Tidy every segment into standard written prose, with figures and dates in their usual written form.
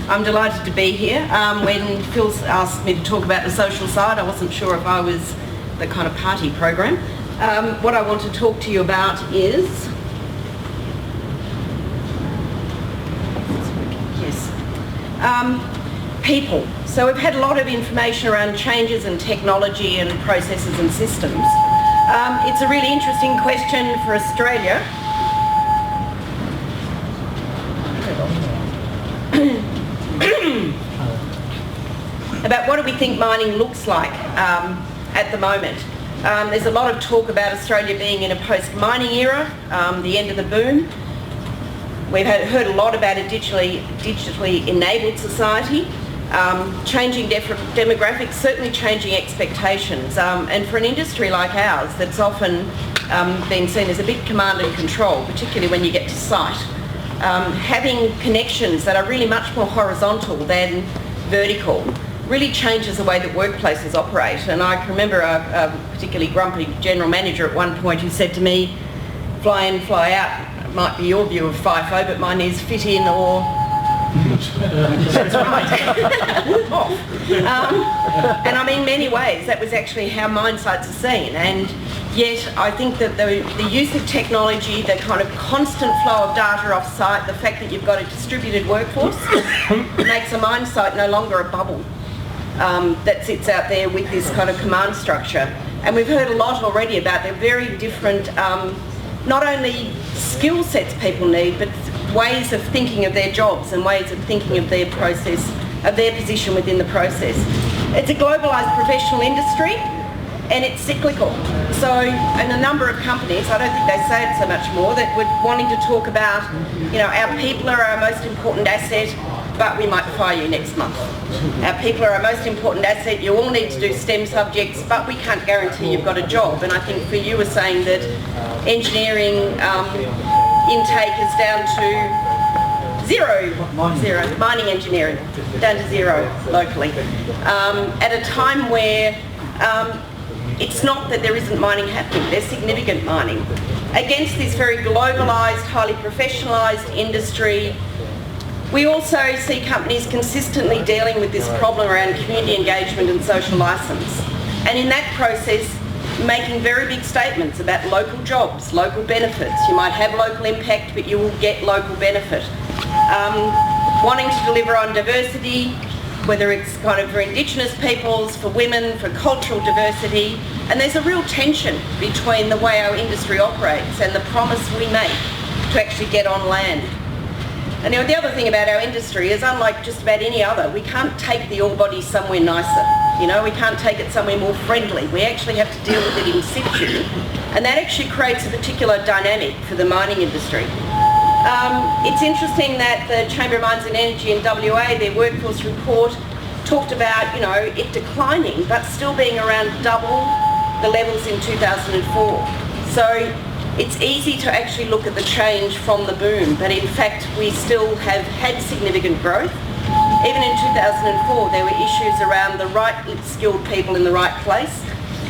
I'm delighted to be here. When Phil asked me to talk about the social side, I wasn't sure if I was the kind of party program. What I want to talk to you about is... people. So we've had a lot of information around changes in technology and processes and systems. It's a really interesting question for Australia. About what do we think mining looks like at the moment. There's a lot of talk about Australia being in a post-mining era, the end of the boom. We've heard a lot about a digitally enabled society, changing demographics, certainly changing expectations. And for an industry like ours that's often been seen as a bit command and control, particularly when you get to site, having connections that are really much more horizontal than vertical really changes the way that workplaces operate. And I can remember a particularly grumpy general manager at one point who said to me, fly in, fly out. Might be your view of FIFO, but mine is fit in or... That's right. Off. And I mean, in many ways, that was actually how mine sites are seen. And yet, I think that the use of technology, the kind of constant flow of data off-site, the fact that you've got a distributed workforce, makes a mine site no longer a bubble that sits out there with this kind of command structure. And we've heard a lot already about the very different, not only skill sets people need, but ways of thinking of their jobs and ways of thinking of their process, of their position within the process. It's a globalised professional industry and it's cyclical. So, and a number of companies, I don't think they say it so much more, that we're wanting to talk about, you know, our people are our most important asset, but we might fire you next month. Our people are our most important asset, you all need to do STEM subjects, but we can't guarantee you've got a job. And I think for you were saying that engineering intake is down to zero, mining engineering, down to zero locally. At a time where it's not that there isn't mining happening, there's significant mining. Against this very globalised, highly professionalised industry, we also see companies consistently dealing with this problem around community engagement and social licence. And in that process, making very big statements about local jobs, local benefits. You might have local impact, but you will get local benefit. Wanting to deliver on diversity, whether it's kind of for Indigenous peoples, for women, for cultural diversity. And there's a real tension between the way our industry operates and the promise we make to actually get on land. And you know, the other thing about our industry is, unlike just about any other, we can't take the ore body somewhere nicer. You know, we can't take it somewhere more friendly. We actually have to deal with it in situ. And that actually creates a particular dynamic for the mining industry. It's interesting that the Chamber of Mines and Energy in WA, their workforce report, talked about, you know, it declining, but still being around double the levels in 2004. So it's easy to actually look at the change from the boom, but in fact we still have had significant growth. Even in 2004 there were issues around the right skilled people in the right place.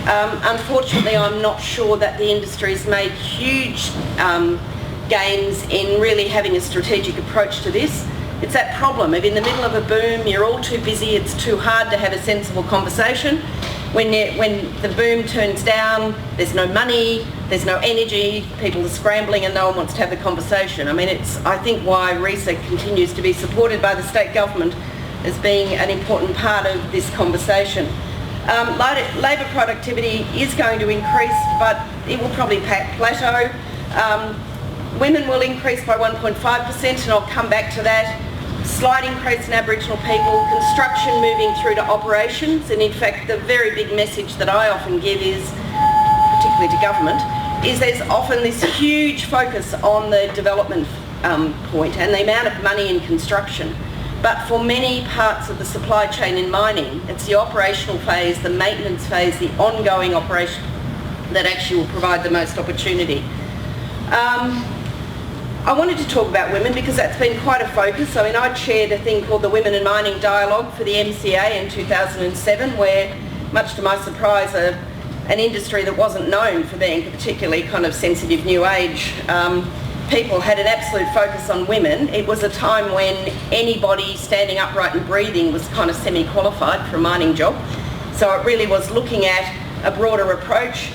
Unfortunately, I'm not sure that the industry's made huge gains in really having a strategic approach to this. It's that problem of in the middle of a boom, you're all too busy, it's too hard to have a sensible conversation. When the boom turns down, there's no money, there's no energy, people are scrambling and no one wants to have the conversation. I mean, it's, I think, why RESA continues to be supported by the state government as being an important part of this conversation. Labour productivity is going to increase, but it will probably plateau. Women will increase by 1.5%, and I'll come back to that. Slight increase in Aboriginal people, construction moving through to operations, and in fact the very big message that I often give is, particularly to government, is there's often this huge focus on the development point and the amount of money in construction. But for many parts of the supply chain in mining, it's the operational phase, the maintenance phase, the ongoing operation that actually will provide the most opportunity. I wanted to talk about women because that's been quite a focus. I mean, I chaired a thing called the Women in Mining Dialogue for the MCA in 2007, where, much to my surprise, an industry that wasn't known for being a particularly kind of sensitive new age people had an absolute focus on women. It was a time when anybody standing upright and breathing was kind of semi-qualified for a mining job. So it really was looking at a broader approach.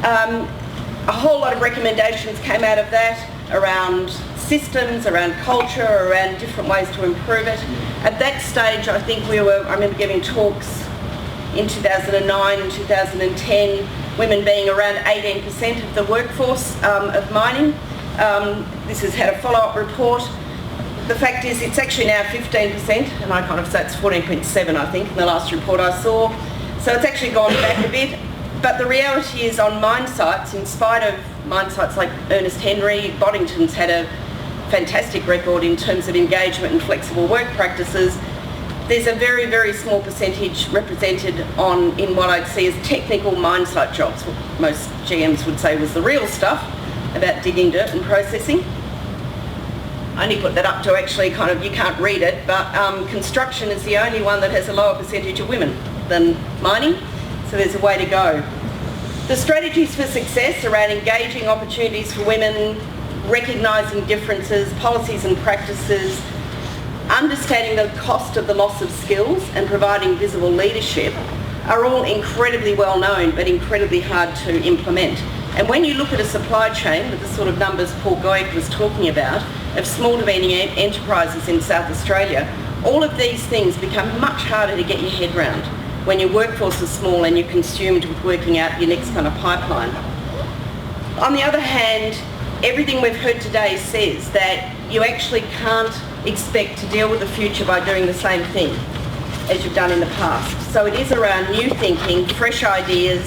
A whole lot of recommendations came out of that around systems, around culture, around different ways to improve it. At that stage, I think I remember giving talks in 2009 and 2010, women being around 18% of the workforce of mining. This has had a follow-up report. The fact is it's actually now 15%, and I kind of say it's 14.7 I think in the last report I saw. So it's actually gone back a bit. But the reality is on mine sites, in spite of mine sites like Ernest Henry, Boddington's had a fantastic record in terms of engagement and flexible work practices. There's a very, very small percentage represented in what I'd see as technical mine site jobs. What most GMs would say was the real stuff about digging dirt and processing. I only put that up to actually kind of, you can't read it, but construction is the only one that has a lower percentage of women than mining, so there's a way to go. The strategies for success around engaging opportunities for women, recognising differences, policies and practices, understanding the cost of the loss of skills and providing visible leadership are all incredibly well known but incredibly hard to implement. And when you look at a supply chain with the sort of numbers Paul Goyek was talking about of small to medium enterprises in South Australia, all of these things become much harder to get your head round when your workforce is small and you're consumed with working out your next kind of pipeline. On the other hand, everything we've heard today says that you actually can't expect to deal with the future by doing the same thing as you've done in the past. So it is around new thinking, fresh ideas,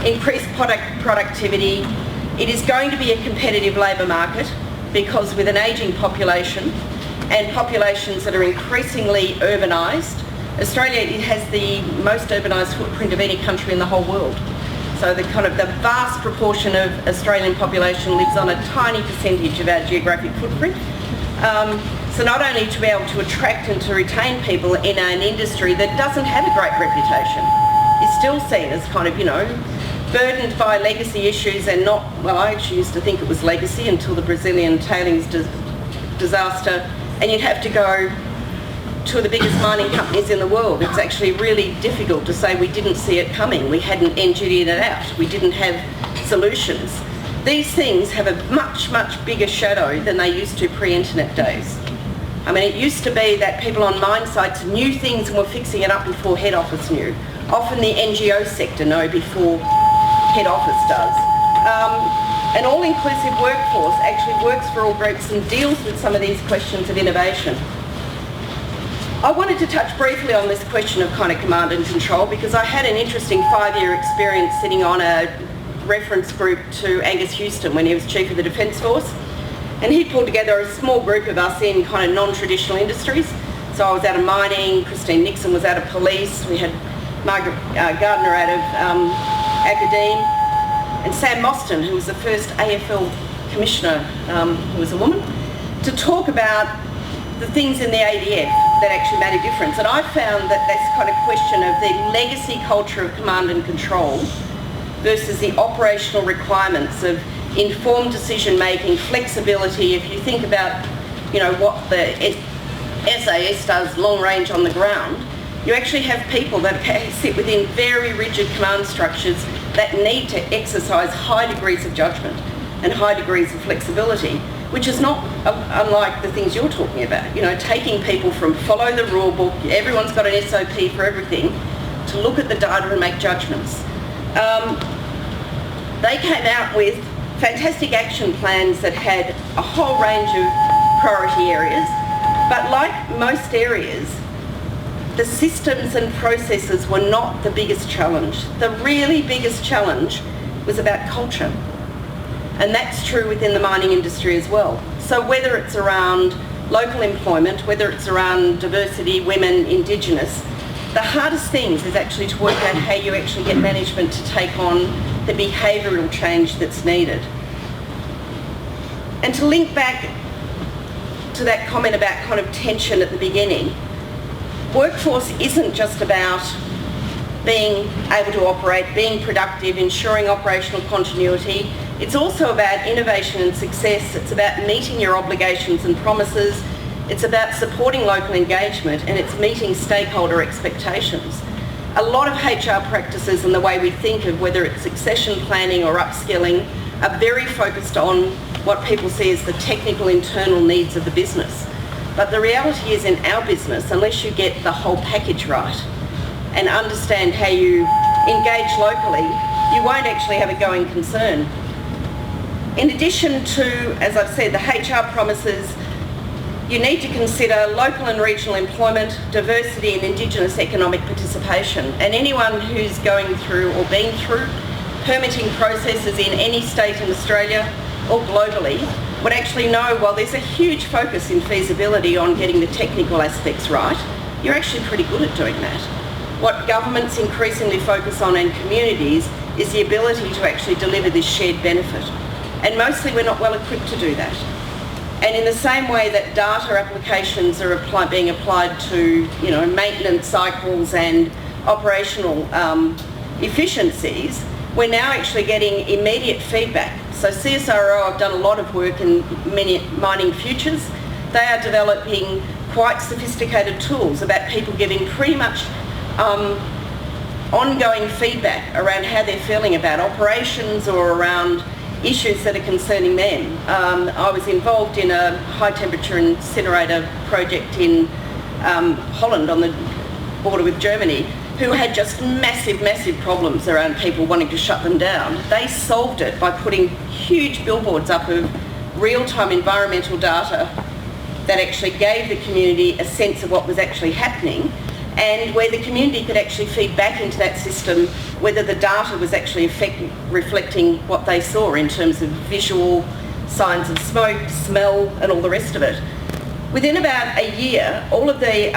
increased productivity. It is going to be a competitive labour market because with an ageing population and populations that are increasingly urbanised, Australia has the most urbanised footprint of any country in the whole world. So the vast proportion of Australian population lives on a tiny percentage of our geographic footprint. So not only to be able to attract and to retain people in an industry that doesn't have a great reputation, is still seen as kind of, burdened by legacy issues and not, well, I actually used to think it was legacy until the Brazilian tailings disaster, and you'd have to go to the biggest mining companies in the world. It's actually really difficult to say we didn't see it coming, we hadn't engineered it out, we didn't have solutions. These things have a much, much bigger shadow than they used to pre-internet days. I mean, it used to be that people on mine sites knew things and were fixing it up before head office knew. Often the NGO sector know before head office does. An all-inclusive workforce actually works for all groups and deals with some of these questions of innovation. I wanted to touch briefly on this question of kind of command and control because I had an interesting 5-year experience sitting on a reference group to Angus Houston when he was Chief of the Defence Force, and he pulled together a small group of us in kind of non-traditional industries. So I was out of mining, Christine Nixon was out of police, we had Margaret Gardner out of academe, and Sam Mostyn, who was the first AFL commissioner, who was a woman, to talk about the things in the ADF that actually made a difference. And I found that this kind of question of the legacy culture of command and control versus the operational requirements of informed decision making, flexibility. If you think about, what the SAS does long range on the ground, you actually have people that sit within very rigid command structures that need to exercise high degrees of judgment and high degrees of flexibility, which is not unlike the things you're talking about. Taking people from follow the rule book, everyone's got an SOP for everything, to look at the data and make judgments. They came out with fantastic action plans that had a whole range of priority areas, but like most areas, the systems and processes were not the biggest challenge. The really biggest challenge was about culture. And that's true within the mining industry as well. So whether it's around local employment, whether it's around diversity, women, Indigenous, the hardest things is actually to work out how you actually get management to take on the behavioural change that's needed. And to link back to that comment about kind of tension at the beginning, workforce isn't just about being able to operate, being productive, ensuring operational continuity. It's also about innovation and success. It's about meeting your obligations and promises. It's about supporting local engagement, and it's meeting stakeholder expectations. A lot of HR practices and the way we think of whether it's succession planning or upskilling are very focused on what people see as the technical internal needs of the business. But the reality is, in our business, unless you get the whole package right and understand how you engage locally, you won't actually have a going concern. In addition to, as I've said, the HR promises, you need to consider local and regional employment, diversity and Indigenous economic participation. And anyone who's going through or been through permitting processes in any state in Australia or globally would actually know, while there's a huge focus in feasibility on getting the technical aspects right, you're actually pretty good at doing that. What governments increasingly focus on in communities is the ability to actually deliver this shared benefit. And mostly we're not well equipped to do that. And in the same way that data applications are being applied to, maintenance cycles and operational efficiencies, we're now actually getting immediate feedback. So CSIRO have done a lot of work in mining futures. They are developing quite sophisticated tools about people giving pretty much ongoing feedback around how they're feeling about operations or around issues that are concerning them. I was involved in a high temperature incinerator project in Holland on the border with Germany, who had just massive problems around people wanting to shut them down. They solved it by putting huge billboards up of real-time environmental data that actually gave the community a sense of what was actually happening, and where the community could actually feed back into that system whether the data was actually reflecting what they saw in terms of visual signs of smoke, smell, and all the rest of it. Within about a year, all of the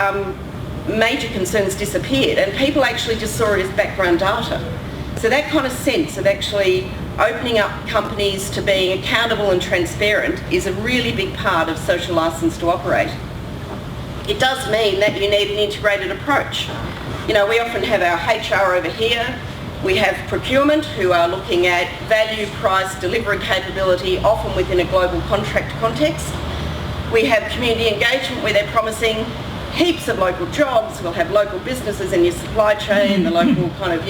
major concerns disappeared, and people actually just saw it as background data. So that kind of sense of actually opening up companies to being accountable and transparent is a really big part of social licence to operate. It does mean that you need an integrated approach. We often have our HR over here. We have procurement, who are looking at value, price, delivery capability, often within a global contract context. We have community engagement, where they're promising heaps of local jobs. We'll have local businesses in your supply chain, the local kind of,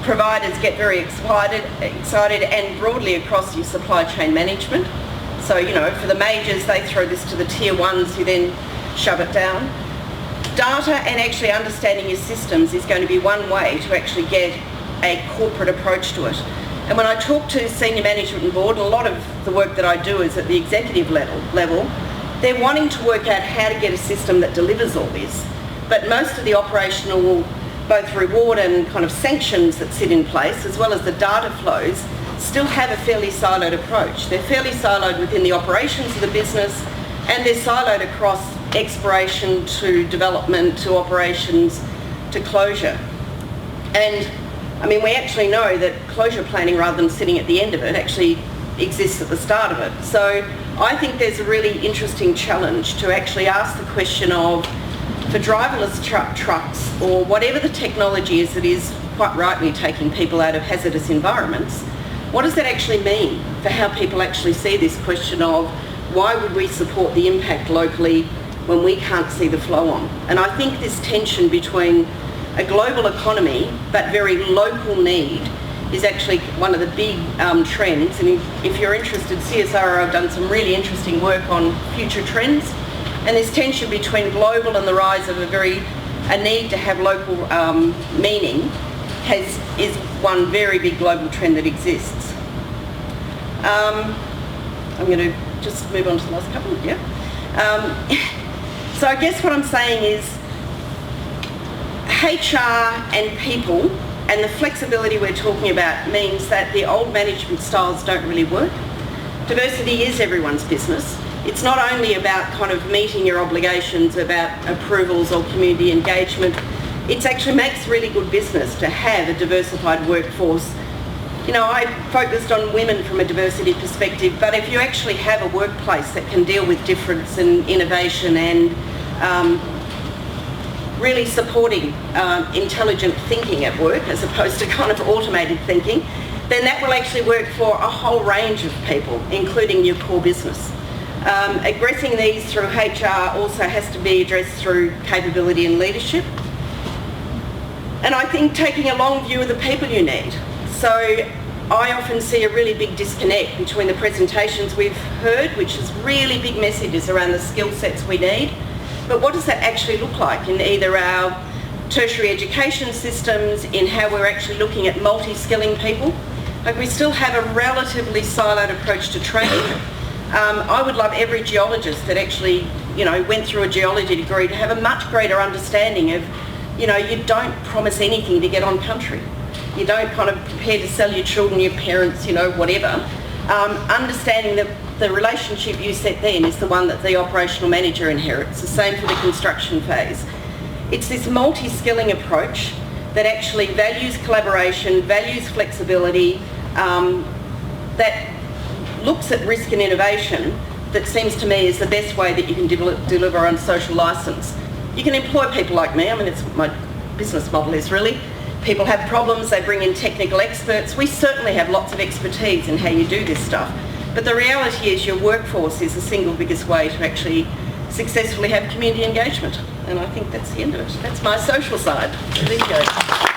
providers get very excited, and broadly across your supply chain management. So, for the majors, they throw this to the tier ones who then shove it down. Data and actually understanding your systems is going to be one way to actually get a corporate approach to it. And when I talk to senior management and board, and a lot of the work that I do is at the executive level, they're wanting to work out how to get a system that delivers all this. But most of the operational, both reward and kind of sanctions that sit in place, as well as the data flows, still have a fairly siloed approach. They're fairly siloed within the operations of the business, and they're siloed across exploration to development to operations to closure. And we actually know that closure planning, rather than sitting at the end of it, actually exists at the start of it. So I think there's a really interesting challenge to actually ask the question of, for driverless trucks or whatever the technology is that is quite rightly taking people out of hazardous environments, what does that actually mean for how people actually see this question of why would we support the impact locally when we can't see the flow on? And I think this tension between a global economy but very local need is actually one of the big trends. And if you're interested, CSIRO have done some really interesting work on future trends. And this tension between global and the rise of a need to have local meaning is one very big global trend that exists. I'm going to just move on to the last couple, yeah. So I guess what I'm saying is HR and people and the flexibility we're talking about means that the old management styles don't really work. Diversity is everyone's business. It's not only about kind of meeting your obligations about approvals or community engagement. It actually makes really good business to have a diversified workforce. I focused on women from a diversity perspective, but if you actually have a workplace that can deal with difference and innovation and really supporting intelligent thinking at work as opposed to kind of automated thinking, then that will actually work for a whole range of people, including your core business. Addressing these through HR also has to be addressed through capability and leadership. And I think taking a long view of the people you need. So I often see a really big disconnect between the presentations we've heard, which is really big messages around the skill sets we need, but what does that actually look like in either our tertiary education systems, in how we're actually looking at multi-skilling people? Like, we still have a relatively siloed approach to training. I would love every geologist that actually, went through a geology degree to have a much greater understanding of, you don't promise anything to get on country. You don't kind of prepare to sell your children, your parents, whatever. Understanding that the relationship you set then is the one that the operational manager inherits. The same for the construction phase. It's this multi-skilling approach that actually values collaboration, values flexibility, that looks at risk and innovation, that seems to me is the best way that you can deliver on social licence. You can employ people like me. I mean, it's what my business model is really. People have problems, they bring in technical experts. We certainly have lots of expertise in how you do this stuff. But the reality is your workforce is the single biggest way to actually successfully have community engagement. And I think that's the end of it. That's my social side. There you go.